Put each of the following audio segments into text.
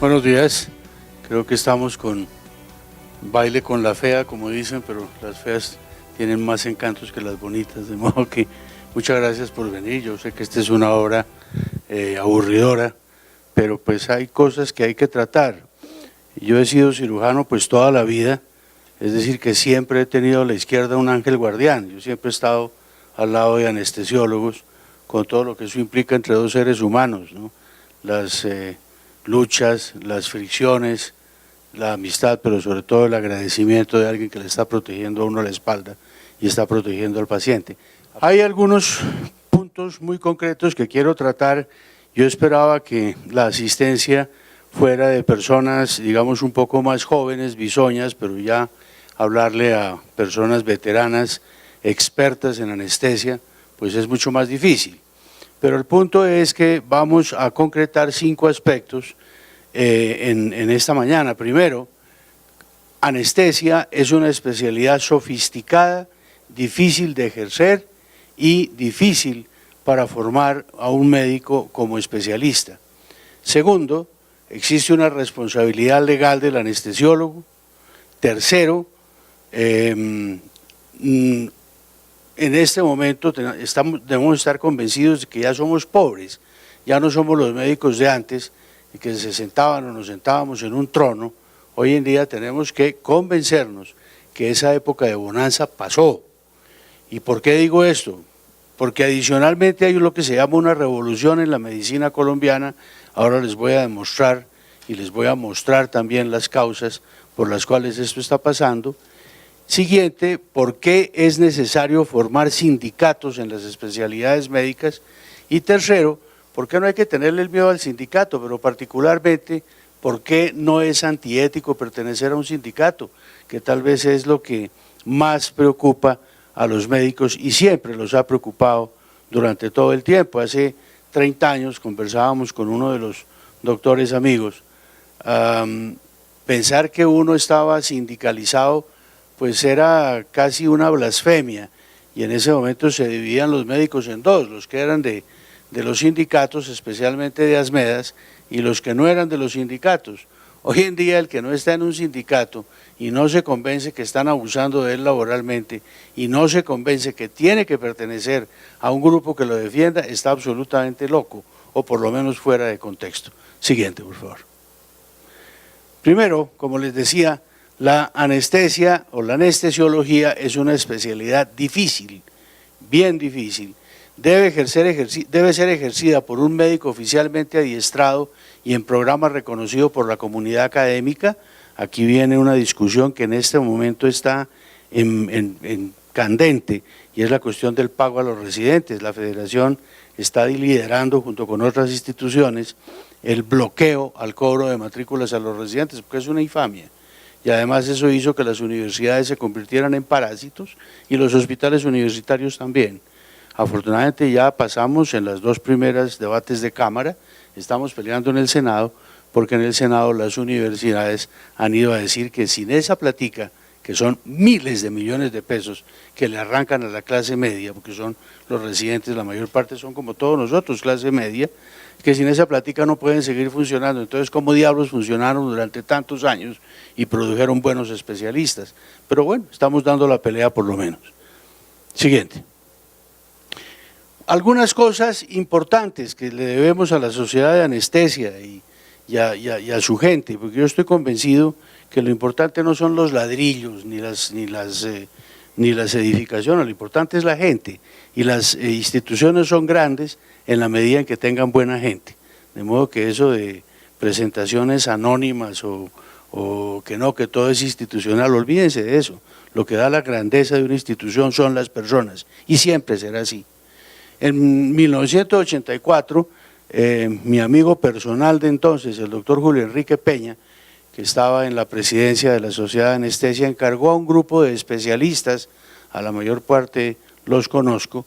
Buenos días, creo que estamos con baile con la fea, como dicen, pero las feas tienen más encantos que las bonitas, de modo que muchas gracias por venir. Yo sé que esta es una hora aburridora, pero pues hay cosas que hay que tratar. Yo he sido cirujano pues toda la vida, es decir que siempre he tenido a la izquierda un ángel guardián. Yo siempre he estado al lado de anestesiólogos con todo lo que eso implica entre dos seres humanos, ¿no? Las luchas, las fricciones, la amistad, pero sobre todo el agradecimiento de alguien que le está protegiendo a uno la espalda y está protegiendo al paciente. Hay algunos puntos muy concretos que quiero tratar. Yo esperaba que la asistencia fuera de personas, digamos, un poco más jóvenes, bisoñas, pero ya hablarle a personas veteranas, expertas en anestesia, pues es mucho más difícil. Pero el punto es que vamos a concretar 5 aspectos en esta mañana. Primero, anestesia es una especialidad sofisticada, difícil de ejercer y difícil para formar a un médico como especialista. Segundo, existe una responsabilidad legal del anestesiólogo. Tercero, en este momento debemos estar convencidos de que ya somos pobres, ya no somos los médicos de antes, que se sentaban o nos sentábamos en un trono. Hoy en día tenemos que convencernos que esa época de bonanza pasó. ¿Y por qué digo esto? Porque adicionalmente hay lo que se llama una revolución en la medicina colombiana. Ahora les voy a demostrar y les voy a mostrar también las causas por las cuales esto está pasando. Siguiente, ¿por qué es necesario formar sindicatos en las especialidades médicas? Y tercero, ¿por qué no hay que tenerle el miedo al sindicato? Pero particularmente, ¿por qué no es antiético pertenecer a un sindicato? Que tal vez es lo que más preocupa a los médicos y siempre los ha preocupado durante todo el tiempo. Hace 30 años conversábamos con uno de los doctores amigos. Pensar que uno estaba sindicalizado pues era casi una blasfemia, y en ese momento se dividían los médicos en dos, los que eran de los sindicatos, especialmente de Asmedas, y los que no eran de los sindicatos. Hoy en día el que no está en un sindicato y no se convence que están abusando de él laboralmente y no se convence que tiene que pertenecer a un grupo que lo defienda, está absolutamente loco, o por lo menos fuera de contexto. Siguiente, por favor. Primero, como les decía, la anestesia o la anestesiología es una especialidad difícil, bien difícil. Debe ser ejercida por un médico oficialmente adiestrado y en programa reconocido por la comunidad académica. Aquí viene una discusión que en este momento está en candente, y es la cuestión del pago a los residentes. La federación está liderando junto con otras instituciones el bloqueo al cobro de matrículas a los residentes, porque es una infamia. Y además eso hizo que las universidades se convirtieran en parásitos y los hospitales universitarios también. Afortunadamente ya pasamos en las 2 primeras debates de Cámara, estamos peleando en el Senado, porque en el Senado las universidades han ido a decir que sin esa platica, que son miles de millones de pesos que le arrancan a la clase media, porque son los residentes, la mayor parte son como todos nosotros, clase media, que sin esa plática no pueden seguir funcionando. Entonces, ¿cómo diablos funcionaron durante tantos años y produjeron buenos especialistas? Pero bueno, estamos dando la pelea por lo menos. Siguiente. Algunas cosas importantes que le debemos a la sociedad de anestesia y a su gente, porque yo estoy convencido que lo importante no son los ladrillos ni las edificaciones, lo importante es la gente, y las instituciones son grandes en la medida en que tengan buena gente, de modo que eso de presentaciones anónimas o que todo es institucional, olvídense de eso. Lo que da la grandeza de una institución son las personas, y siempre será así. En 1984, mi amigo personal de entonces, el doctor Julio Enrique Peña, que estaba en la presidencia de la Sociedad de Anestesia, encargó a un grupo de especialistas, a la mayor parte los conozco,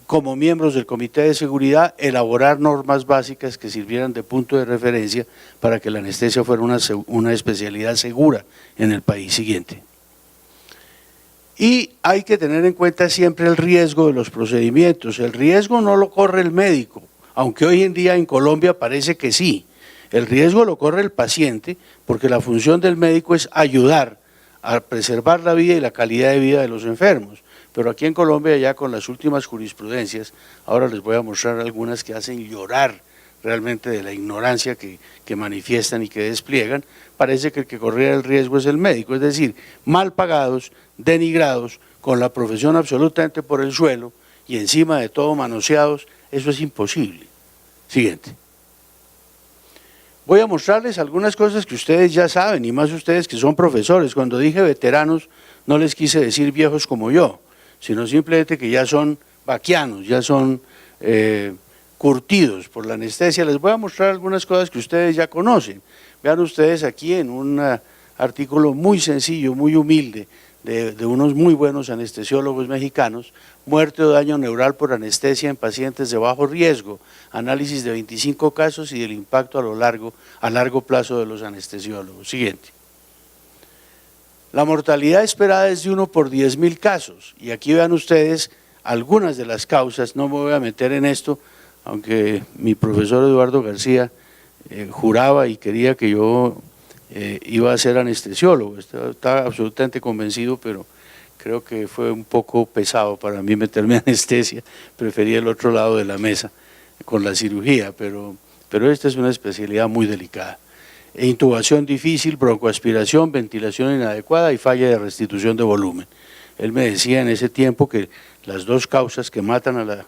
como miembros del Comité de Seguridad, elaborar normas básicas que sirvieran de punto de referencia para que la anestesia fuera una especialidad segura en el país. Siguiente. Y hay que tener en cuenta siempre el riesgo de los procedimientos. El riesgo no lo corre el médico, aunque hoy en día en Colombia parece que sí. El riesgo lo corre el paciente porque la función del médico es ayudar a preservar la vida y la calidad de vida de los enfermos. Pero aquí en Colombia, ya con las últimas jurisprudencias, ahora les voy a mostrar algunas que hacen llorar realmente de la ignorancia que manifiestan y que despliegan. Parece que el que corría el riesgo es el médico, es decir, mal pagados, denigrados, con la profesión absolutamente por el suelo y encima de todo manoseados. Eso es imposible. Siguiente. Voy a mostrarles algunas cosas que ustedes ya saben, y más ustedes que son profesores. Cuando dije veteranos, no les quise decir viejos como yo, sino simplemente que ya son vaquianos, ya son curtidos por la anestesia. Les voy a mostrar algunas cosas que ustedes ya conocen. Vean ustedes aquí en un artículo muy sencillo, muy humilde, de unos muy buenos anestesiólogos mexicanos: muerte o daño neural por anestesia en pacientes de bajo riesgo, análisis de 25 casos y del impacto a largo plazo de los anestesiólogos. Siguiente. La mortalidad esperada es de 1 por 10.000 casos, y aquí vean ustedes algunas de las causas. No me voy a meter en esto, aunque mi profesor Eduardo García juraba y quería que yo iba a ser anestesiólogo. Estaba absolutamente convencido, pero creo que fue un poco pesado para mí meterme a anestesia. Preferí el otro lado de la mesa con la cirugía, pero esta es una especialidad muy delicada. Intubación difícil, broncoaspiración, ventilación inadecuada y falla de restitución de volumen. Él me decía en ese tiempo que las dos causas que matan las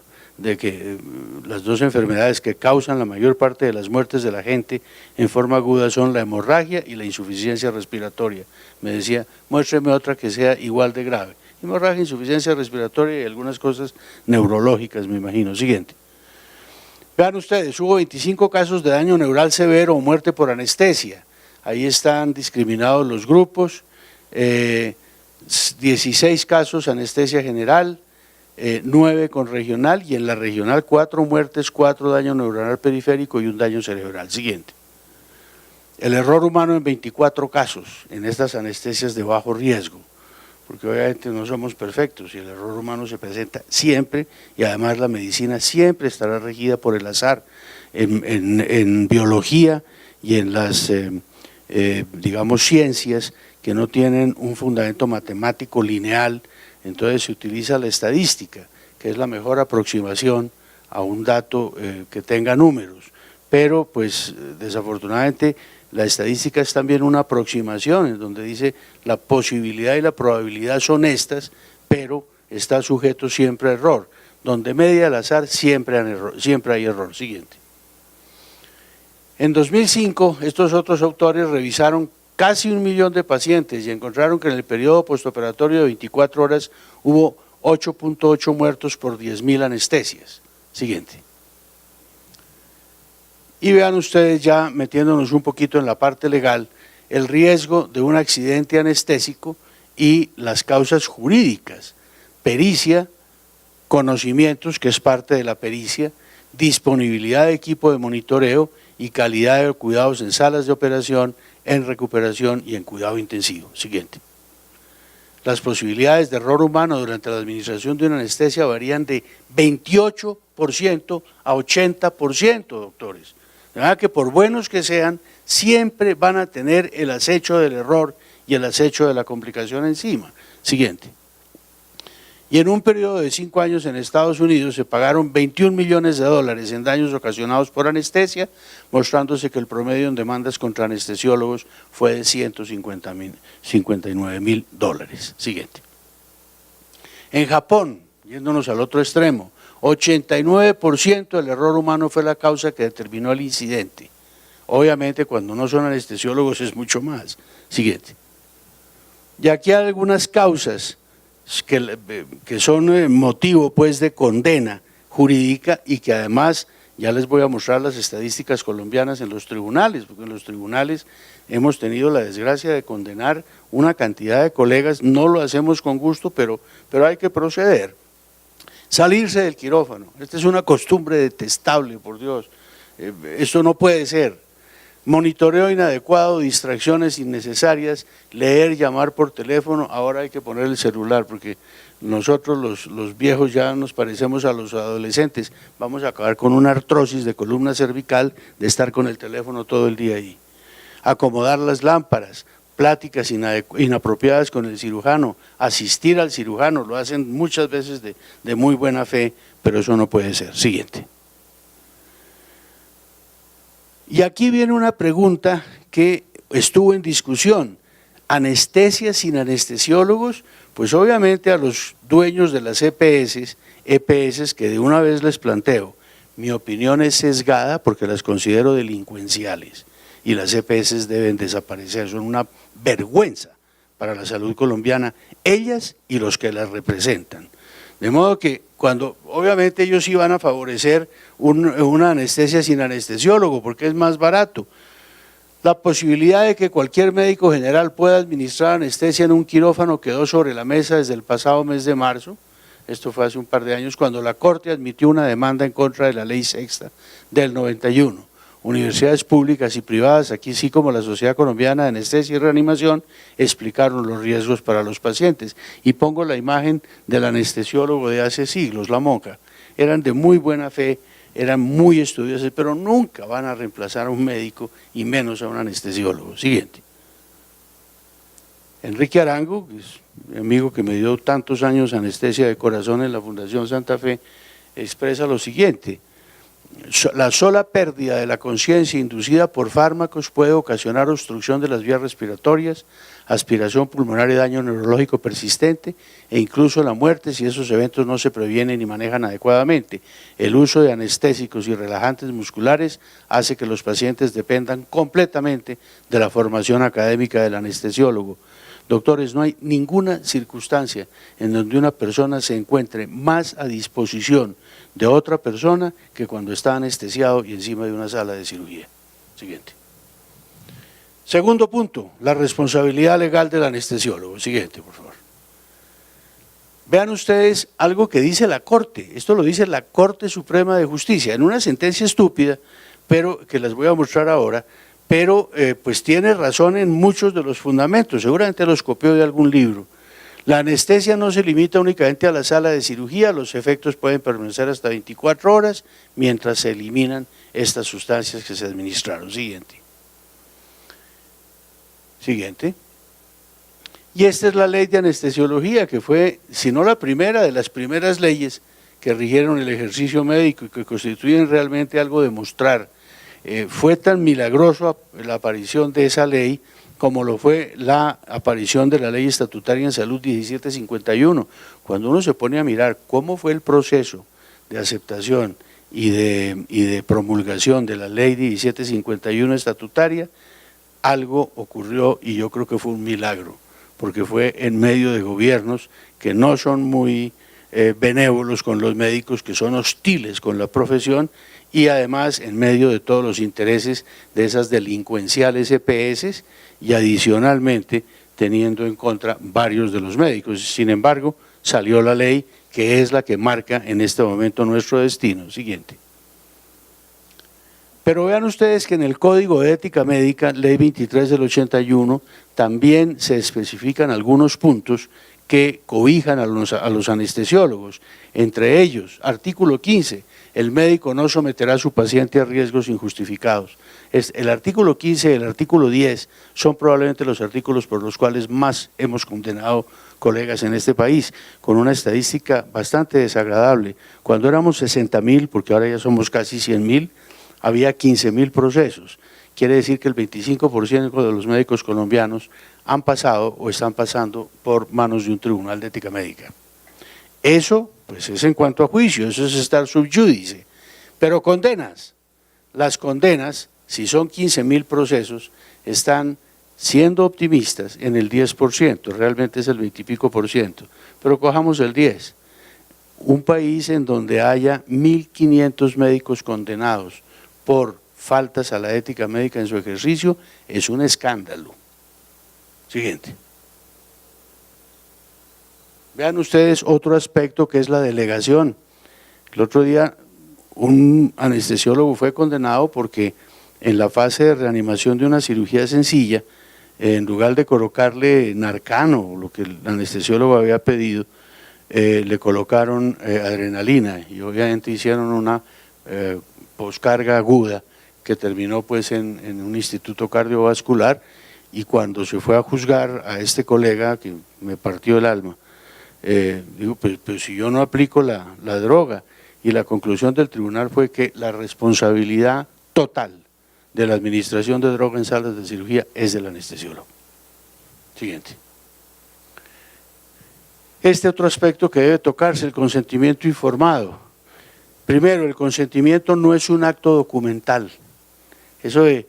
dos enfermedades que causan la mayor parte de las muertes de la gente en forma aguda son la hemorragia y la insuficiencia respiratoria. Me decía, muéstreme otra que sea igual de grave. Hemorragia, insuficiencia respiratoria y algunas cosas neurológicas, me imagino. Siguiente. Vean ustedes, hubo 25 casos de daño neural severo o muerte por anestesia. Ahí están discriminados los grupos. 16 casos anestesia general, 9 con regional, y en la regional 4 muertes, 4 daño neuronal periférico y 1 daño cerebral. Siguiente. El error humano en 24 casos en estas anestesias de bajo riesgo, porque obviamente no somos perfectos y el error humano se presenta siempre, y además la medicina siempre estará regida por el azar en biología y en las, digamos, ciencias que no tienen un fundamento matemático lineal. Entonces se utiliza la estadística, que es la mejor aproximación a un dato que tenga números, pero pues desafortunadamente la estadística es también una aproximación en donde dice la posibilidad y la probabilidad son estas, pero está sujeto siempre a error. Donde media el azar siempre hay error. Siguiente. En 2005 estos otros autores revisaron casi 1 millón de pacientes y encontraron que en el periodo postoperatorio de 24 horas hubo 8.8 muertos por 10.000 anestesias. Siguiente. Y vean ustedes, ya metiéndonos un poquito en la parte legal, el riesgo de un accidente anestésico y las causas jurídicas: pericia, conocimientos, que es parte de la pericia, disponibilidad de equipo de monitoreo y calidad de cuidados en salas de operación, en recuperación y en cuidado intensivo. Siguiente. Las posibilidades de error humano durante la administración de una anestesia varían de 28% a 80%, doctores. De verdad que por buenos que sean, siempre van a tener el acecho del error y el acecho de la complicación encima. Siguiente. Y en un periodo de 5 años en Estados Unidos se pagaron 21 millones de dólares en daños ocasionados por anestesia, mostrándose que el promedio en demandas contra anestesiólogos fue de 159 mil dólares. Siguiente. En Japón, yéndonos al otro extremo, 89% del error humano fue la causa que determinó el incidente. Obviamente cuando no son anestesiólogos es mucho más. Siguiente. Y aquí hay algunas causas que son motivo pues de condena jurídica y que además ya les voy a mostrar las estadísticas colombianas en los tribunales, porque en los tribunales hemos tenido la desgracia de condenar una cantidad de colegas. No lo hacemos con gusto, pero hay que proceder. Salirse del quirófano, esta es una costumbre detestable, por Dios, esto no puede ser. Monitoreo inadecuado, distracciones innecesarias, leer, llamar por teléfono, ahora hay que poner el celular porque nosotros los viejos ya nos parecemos a los adolescentes, vamos a acabar con una artrosis de columna cervical de estar con el teléfono todo el día ahí. Acomodar las lámparas, pláticas inapropiadas con el cirujano, asistir al cirujano, lo hacen muchas veces de muy buena fe, pero eso no puede ser. Siguiente. Y aquí viene una pregunta que estuvo en discusión, anestesia sin anestesiólogos, pues obviamente a los dueños de las EPS que de una vez les planteo, mi opinión es sesgada porque las considero delincuenciales y las EPS deben desaparecer, son una vergüenza para la salud colombiana, ellas y los que las representan. De modo que cuando, obviamente ellos sí van a favorecer una anestesia sin anestesiólogo porque es más barato. La posibilidad de que cualquier médico general pueda administrar anestesia en un quirófano quedó sobre la mesa desde el pasado mes de marzo, esto fue hace un par de años, cuando la Corte admitió una demanda en contra de la Ley Sexta del 91. Universidades públicas y privadas, aquí sí como la Sociedad Colombiana de Anestesia y Reanimación, explicaron los riesgos para los pacientes. Y pongo la imagen del anestesiólogo de hace siglos, la Monja. Eran de muy buena fe, eran muy estudiosos, pero nunca van a reemplazar a un médico y menos a un anestesiólogo. Siguiente. Enrique Arango, que es mi amigo que me dio tantos años anestesia de corazón en la Fundación Santa Fe, expresa lo siguiente: la sola pérdida de la conciencia inducida por fármacos puede ocasionar obstrucción de las vías respiratorias, aspiración pulmonar y daño neurológico persistente e incluso la muerte si esos eventos no se previenen y manejan adecuadamente. El uso de anestésicos y relajantes musculares hace que los pacientes dependan completamente de la formación académica del anestesiólogo. Doctores, no hay ninguna circunstancia en donde una persona se encuentre más a disposición de otra persona que cuando está anestesiado y encima de una sala de cirugía. Siguiente. Segundo punto, la responsabilidad legal del anestesiólogo. Siguiente, por favor. Vean ustedes algo que dice la Corte, esto lo dice la Corte Suprema de Justicia, en una sentencia estúpida, pero que les voy a mostrar ahora, pero pues tiene razón en muchos de los fundamentos, seguramente los copió de algún libro. La anestesia no se limita únicamente a la sala de cirugía, los efectos pueden permanecer hasta 24 horas mientras se eliminan estas sustancias que se administraron. Siguiente. Siguiente. Y esta es la ley de anestesiología, que fue, si no la primera, de las primeras leyes que rigieron el ejercicio médico y que constituyen realmente algo de mostrar. Fue tan milagroso la aparición de esa ley como lo fue la aparición de la Ley Estatutaria en Salud 1751. Cuando uno se pone a mirar cómo fue el proceso de aceptación y de promulgación de la Ley 1751 estatutaria, algo ocurrió y yo creo que fue un milagro, porque fue en medio de gobiernos que no son muy benévolos con los médicos, que son hostiles con la profesión, y además en medio de todos los intereses de esas delincuenciales EPS y adicionalmente teniendo en contra varios de los médicos. Sin embargo, salió la ley que es la que marca en este momento nuestro destino. Siguiente. Pero vean ustedes que en el Código de Ética Médica, Ley 23 del 81, también se especifican algunos puntos que cobijan a los anestesiólogos, entre ellos, artículo 15, el médico no someterá a su paciente a riesgos injustificados. El artículo 15 y el artículo 10 son probablemente los artículos por los cuales más hemos condenado colegas en este país, con una estadística bastante desagradable. Cuando éramos 60.000, porque ahora ya somos casi 100.000, había 15.000 procesos. Quiere decir que el 25% de los médicos colombianos han pasado o están pasando por manos de un tribunal de ética médica. Eso pues es en cuanto a juicio, eso es estar subyúdice. Pero condenas, las condenas, si son 15.000 procesos, están siendo optimistas en el 10%, realmente es el 20 y pico por ciento, pero cojamos el 10%. Un país en donde haya 1.500 médicos condenados por faltas a la ética médica en su ejercicio es un escándalo. Siguiente. Vean ustedes otro aspecto que es la delegación. El otro día un anestesiólogo fue condenado porque en la fase de reanimación de una cirugía sencilla, en lugar de colocarle Narcano, lo que el anestesiólogo había pedido, le colocaron adrenalina y obviamente hicieron una poscarga aguda que terminó pues en un instituto cardiovascular, y cuando se fue a juzgar a este colega que me partió el alma, digo, pues si yo no aplico la droga, y la conclusión del tribunal fue que la responsabilidad total de la administración de droga en salas de cirugía es del anestesiólogo. Siguiente. Este otro aspecto que debe tocarse, el consentimiento informado. Primero, el consentimiento no es un acto documental. Eso de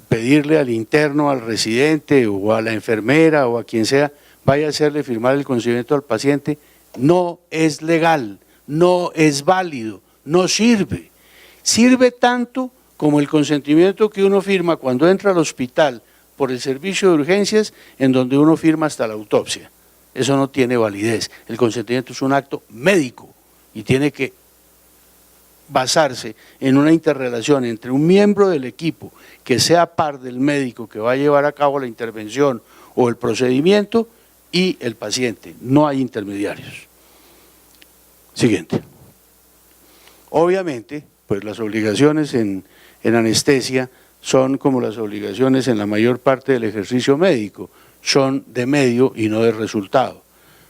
pedirle al interno, al residente o a la enfermera o a quien sea, vaya a hacerle firmar el consentimiento al paciente, no es legal, no es válido, no sirve. Sirve tanto como el consentimiento que uno firma cuando entra al hospital por el servicio de urgencias, en donde uno firma hasta la autopsia. Eso no tiene validez. El consentimiento es un acto médico y tiene que basarse en una interrelación entre un miembro del equipo que sea par del médico que va a llevar a cabo la intervención o el procedimiento y el paciente. No hay intermediarios. Siguiente. Obviamente, pues las obligaciones en anestesia son como las obligaciones en la mayor parte del ejercicio médico, son de medio y no de resultado.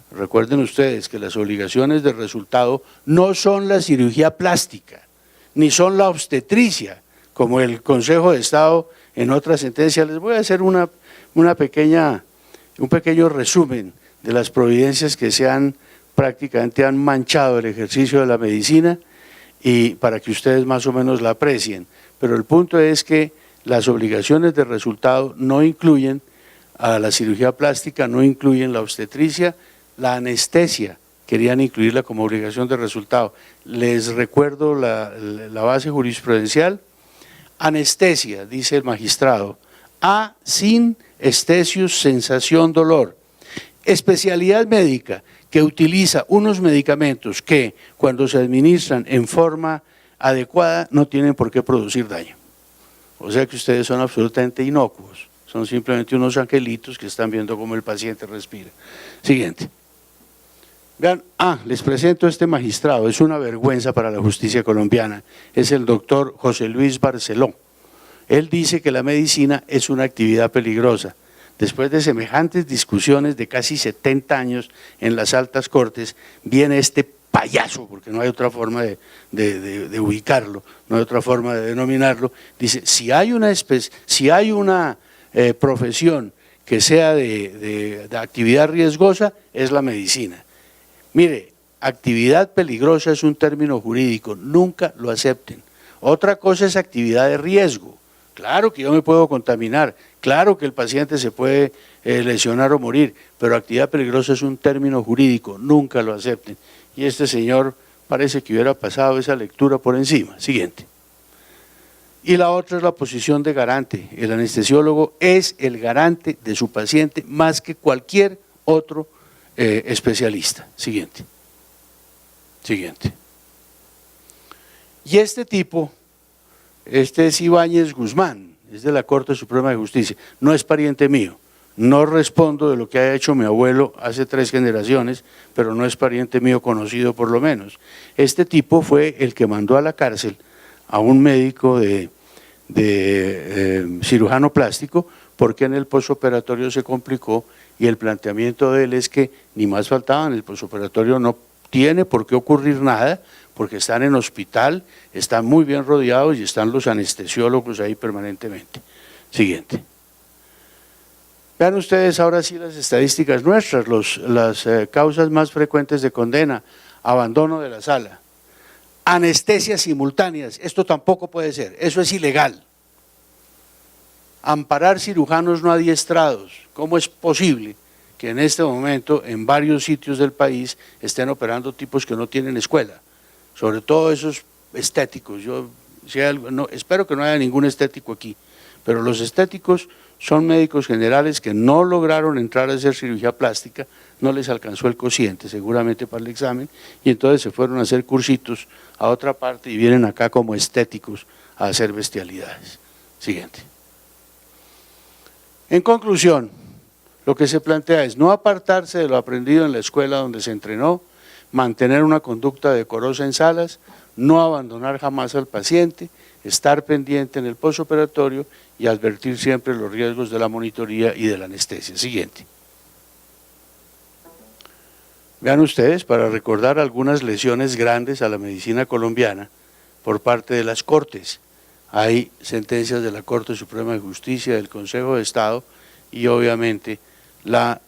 Recuerden ustedes que las obligaciones de resultado no son la cirugía plástica, ni son la obstetricia, como el Consejo de Estado en otra sentencia. Les voy a hacer un pequeño resumen de las providencias que prácticamente han manchado el ejercicio de la medicina, y para que ustedes más o menos la aprecien. Pero el punto es que las obligaciones de resultado no incluyen a la cirugía plástica, no incluyen la obstetricia, la anestesia querían incluirla como obligación de resultado. Les recuerdo la base jurisprudencial. Anestesia, dice el magistrado, a sin estesius sensación dolor. Especialidad médica que utiliza unos medicamentos que cuando se administran en forma adecuada no tienen por qué producir daño. O sea que ustedes son absolutamente inocuos, son simplemente unos angelitos que están viendo cómo el paciente respira. Siguiente. Vean, les presento a este magistrado, es una vergüenza para la justicia colombiana, es el doctor José Luis Barceló. Él dice que la medicina es una actividad peligrosa. Después de semejantes discusiones de casi 70 años en las altas cortes, viene este payaso, porque no hay otra forma de ubicarlo, no hay otra forma de denominarlo, dice, si hay una profesión que sea de actividad riesgosa, es la medicina. Mire, actividad peligrosa es un término jurídico, nunca lo acepten. Otra cosa es actividad de riesgo. Claro que yo me puedo contaminar, claro que el paciente se puede lesionar o morir, pero actividad peligrosa es un término jurídico, nunca lo acepten. Y este señor parece que hubiera pasado esa lectura por encima. Siguiente. Y la otra es la posición de garante. El anestesiólogo es el garante de su paciente más que cualquier otro especialista. Siguiente. Siguiente. Y este tipo, este es Ibáñez Guzmán, es de la Corte Suprema de Justicia, no es pariente mío, no respondo de lo que haya hecho mi abuelo hace 3 generaciones, pero no es pariente mío conocido por lo menos. Este tipo fue el que mandó a la cárcel a un médico de cirujano plástico, porque en el posoperatorio se complicó, y el planteamiento de él es que ni más faltaba, en el posoperatorio no tiene por qué ocurrir nada, porque están en hospital, están muy bien rodeados y están los anestesiólogos ahí permanentemente. Siguiente. Vean ustedes ahora sí las estadísticas nuestras, las causas más frecuentes de condena: abandono de la sala, anestesias simultáneas, esto tampoco puede ser, eso es ilegal. Amparar cirujanos no adiestrados, ¿cómo es posible que en este momento en varios sitios del país estén operando tipos que no tienen escuela? Sobre todo esos estéticos, espero que no haya ningún estético aquí, pero los estéticos son médicos generales que no lograron entrar a hacer cirugía plástica, no les alcanzó el cociente seguramente para el examen, y entonces se fueron a hacer cursitos a otra parte y vienen acá como estéticos a hacer bestialidades. Siguiente. En conclusión, lo que se plantea es no apartarse de lo aprendido en la escuela donde se entrenó, mantener una conducta decorosa en salas, no abandonar jamás al paciente, estar pendiente en el postoperatorio y advertir siempre los riesgos de la monitoría y de la anestesia. Siguiente. Vean ustedes, para recordar algunas lesiones grandes a la medicina colombiana por parte de las Cortes. Hay sentencias de la Corte Suprema de Justicia, del Consejo de Estado y obviamente la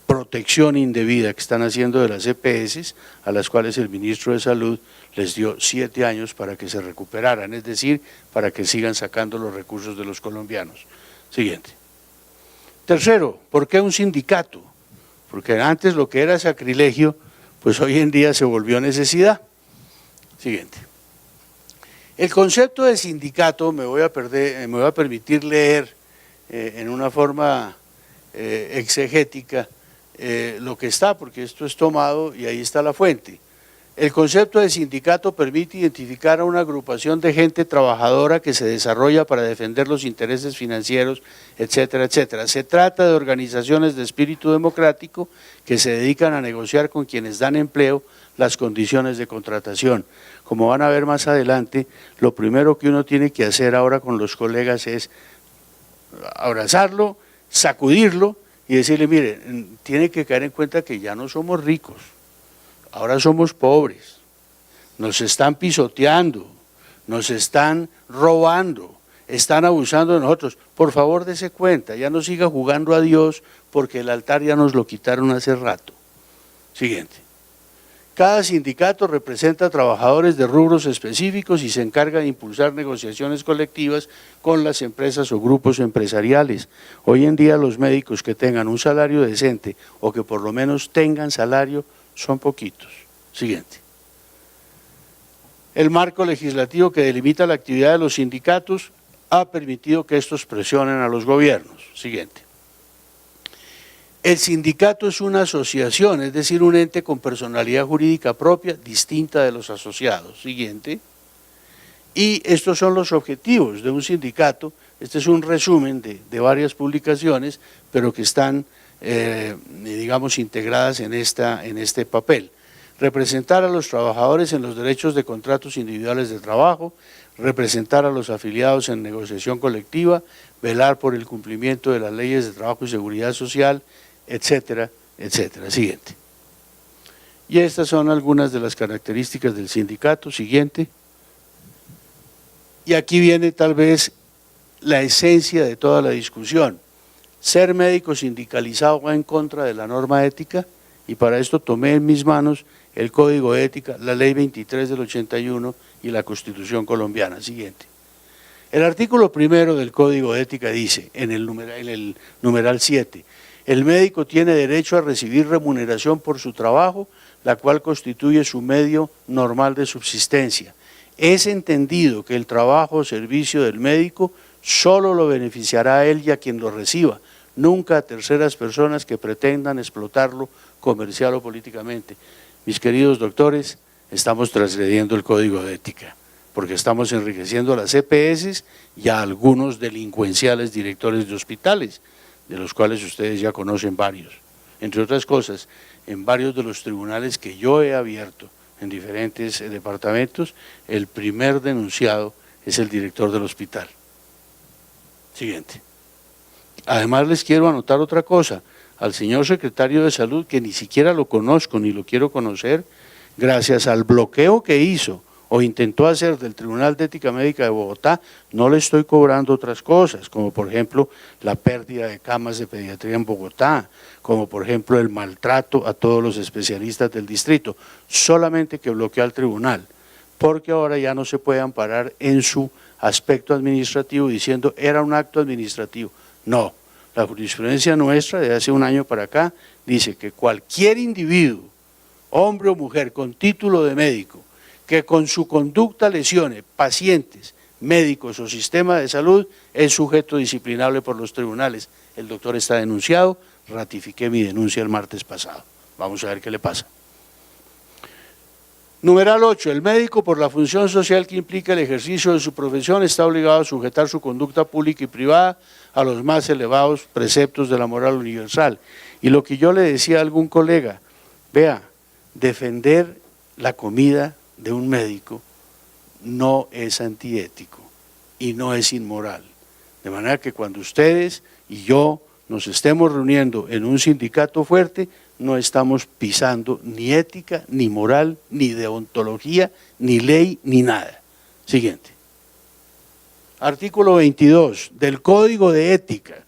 protección indebida que están haciendo de las EPS, a las cuales el ministro de Salud les dio 7 años para que se recuperaran, es decir, para que sigan sacando los recursos de los colombianos. Siguiente. Tercero, ¿por qué un sindicato? Porque antes lo que era sacrilegio, pues hoy en día se volvió necesidad. Siguiente. El concepto de sindicato me voy a permitir leer en una forma exegética lo que está, porque esto es tomado y ahí está la fuente. El concepto de sindicato permite identificar a una agrupación de gente trabajadora que se desarrolla para defender los intereses financieros, etcétera, etcétera. Se trata de organizaciones de espíritu democrático que se dedican a negociar con quienes dan empleo las condiciones de contratación. Como van a ver más adelante, lo primero que uno tiene que hacer ahora con los colegas es abrazarlo, sacudirlo y decirle, mire, tiene que caer en cuenta que ya no somos ricos. Ahora somos pobres, nos están pisoteando, nos están robando, están abusando de nosotros. Por favor, dese cuenta, ya no siga jugando a Dios porque el altar ya nos lo quitaron hace rato. Siguiente. Cada sindicato representa a trabajadores de rubros específicos y se encarga de impulsar negociaciones colectivas con las empresas o grupos empresariales. Hoy en día los médicos que tengan un salario decente o que por lo menos tengan salario son poquitos. Siguiente. El marco legislativo que delimita la actividad de los sindicatos ha permitido que estos presionen a los gobiernos. Siguiente. El sindicato es una asociación, es decir, un ente con personalidad jurídica propia, distinta de los asociados. Siguiente. Y estos son los objetivos de un sindicato. Este es un resumen de varias publicaciones, pero que están digamos, integradas en este papel. Representar a los trabajadores en los derechos de contratos individuales de trabajo, representar a los afiliados en negociación colectiva, velar por el cumplimiento de las leyes de trabajo y seguridad social, etcétera, etcétera. Siguiente. Y estas son algunas de las características del sindicato. Siguiente. Y aquí viene tal vez la esencia de toda la discusión. Ser médico sindicalizado va en contra de la norma ética y para esto tomé en mis manos el Código de Ética, la Ley 23 del 81 y la Constitución colombiana. Siguiente. El artículo 1 del Código de Ética dice, en el numeral 7, el médico tiene derecho a recibir remuneración por su trabajo, la cual constituye su medio normal de subsistencia. Es entendido que el trabajo o servicio del médico solo lo beneficiará a él y a quien lo reciba, nunca a terceras personas que pretendan explotarlo comercial o políticamente. Mis queridos doctores, estamos transgrediendo el Código de Ética, porque estamos enriqueciendo a las EPS y a algunos delincuenciales directores de hospitales, de los cuales ustedes ya conocen varios. Entre otras cosas, en varios de los tribunales que yo he abierto en diferentes departamentos, el primer denunciado es el director del hospital. Siguiente. Además les quiero anotar otra cosa, al señor secretario de Salud, que ni siquiera lo conozco ni lo quiero conocer, gracias al bloqueo que hizo o intentó hacer del Tribunal de Ética Médica de Bogotá, no le estoy cobrando otras cosas, como por ejemplo la pérdida de camas de pediatría en Bogotá, como por ejemplo el maltrato a todos los especialistas del distrito, solamente que bloqueó al tribunal, porque ahora ya no se puede amparar en su aspecto administrativo diciendo era un acto administrativo. No, la jurisprudencia nuestra de hace un año para acá dice que cualquier individuo, hombre o mujer con título de médico, que con su conducta lesione pacientes, médicos o sistema de salud, es sujeto disciplinable por los tribunales. El doctor está denunciado, ratifiqué mi denuncia el martes pasado. Vamos a ver qué le pasa. Numeral 8. El médico, por la función social que implica el ejercicio de su profesión, está obligado a sujetar su conducta pública y privada a los más elevados preceptos de la moral universal. Y lo que yo le decía a algún colega, vea, defender la comida de un médico no es antiético y no es inmoral. De manera que cuando ustedes y yo nos estemos reuniendo en un sindicato fuerte, no estamos pisando ni ética, ni moral, ni deontología, ni ley, ni nada. Siguiente. Artículo 22 del Código de Ética.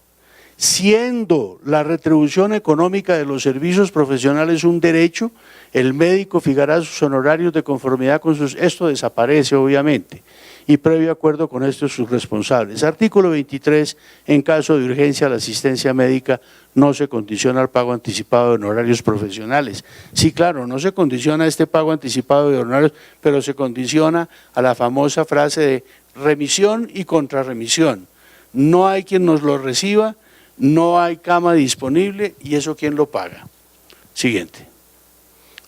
Siendo la retribución económica de los servicios profesionales un derecho, el médico fijará sus honorarios de conformidad con sus… Esto desaparece obviamente, y previo acuerdo con estos sus responsables. Artículo 23, en caso de urgencia la asistencia médica no se condiciona al pago anticipado de honorarios profesionales. Sí, claro, no se condiciona a este pago anticipado de honorarios, pero se condiciona a la famosa frase de remisión y contrarremisión. No hay quien nos lo reciba, no hay cama disponible y eso ¿quién lo paga? Siguiente.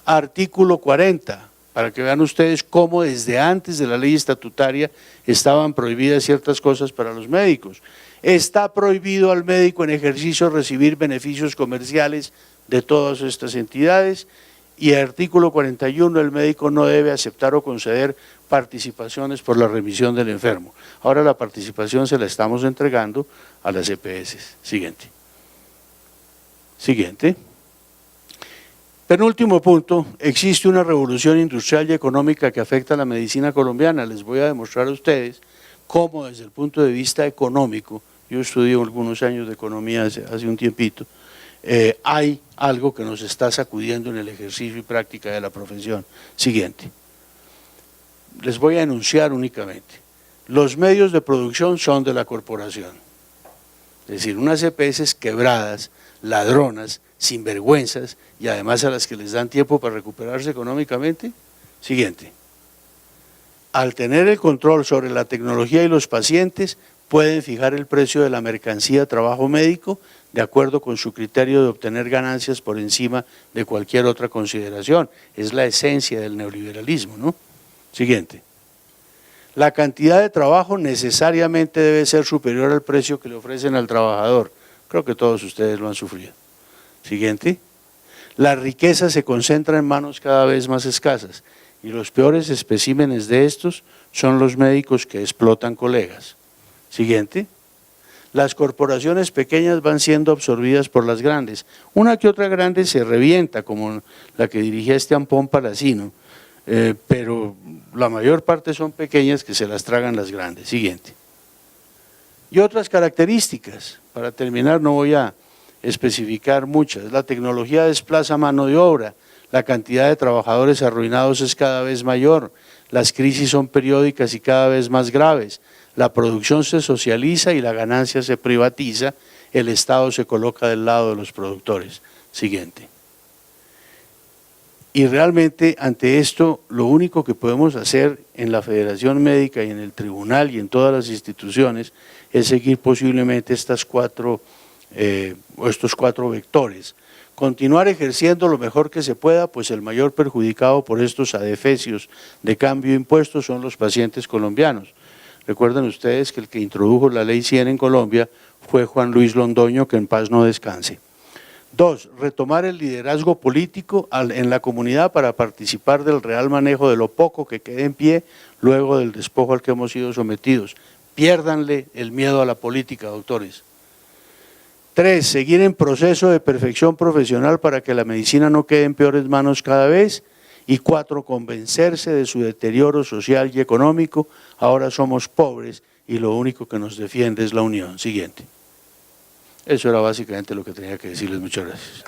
Artículo 40, para que vean ustedes cómo desde antes de la ley estatutaria estaban prohibidas ciertas cosas para los médicos. Está prohibido al médico en ejercicio recibir beneficios comerciales de todas estas entidades y artículo 41, el médico no debe aceptar o conceder participaciones por la remisión del enfermo. Ahora la participación se la estamos entregando a las EPS. Siguiente. Siguiente. Penúltimo punto, existe una revolución industrial y económica que afecta a la medicina colombiana. Les voy a demostrar a ustedes cómo desde el punto de vista económico, yo estudié algunos años de economía hace un tiempito, hay algo que nos está sacudiendo en el ejercicio y práctica de la profesión. Siguiente. Les voy a enunciar únicamente. Los medios de producción son de la corporación. Es decir, unas EPS quebradas, ladronas, sinvergüenzas y además a las que les dan tiempo para recuperarse económicamente. Siguiente. Al tener el control sobre la tecnología y los pacientes, pueden fijar el precio de la mercancía trabajo médico de acuerdo con su criterio de obtener ganancias por encima de cualquier otra consideración. Es la esencia del neoliberalismo, ¿no? Siguiente. La cantidad de trabajo necesariamente debe ser superior al precio que le ofrecen al trabajador. Creo que todos ustedes lo han sufrido. Siguiente. La riqueza se concentra en manos cada vez más escasas y los peores especímenes de estos son los médicos que explotan colegas. Siguiente. Las corporaciones pequeñas van siendo absorbidas por las grandes. Una que otra grande se revienta, como la que dirigía Ampón Palacino, pero la mayor parte son pequeñas que se las tragan las grandes. Siguiente. Y otras características, para terminar no voy a especificar muchas. La tecnología desplaza mano de obra, la cantidad de trabajadores arruinados es cada vez mayor, las crisis son periódicas y cada vez más graves, la producción se socializa y la ganancia se privatiza, el Estado se coloca del lado de los productores. Siguiente. Y realmente ante esto lo único que podemos hacer en la Federación Médica y en el Tribunal y en todas las instituciones es seguir posiblemente estos cuatro vectores. Continuar ejerciendo lo mejor que se pueda, pues el mayor perjudicado por estos adefesios de cambio de impuestos son los pacientes colombianos. Recuerden ustedes que el que introdujo la Ley 100 en Colombia fue Juan Luis Londoño, que en paz no descanse. 2. Retomar el liderazgo político en la comunidad para participar del real manejo de lo poco que quede en pie luego del despojo al que hemos sido sometidos. Piérdanle el miedo a la política, doctores. 3. Seguir en proceso de perfección profesional para que la medicina no quede en peores manos cada vez. Y 4. Convencerse de su deterioro social y económico. Ahora somos pobres y lo único que nos defiende es la unión. Siguiente. Eso era básicamente lo que tenía que decirles. Muchas gracias.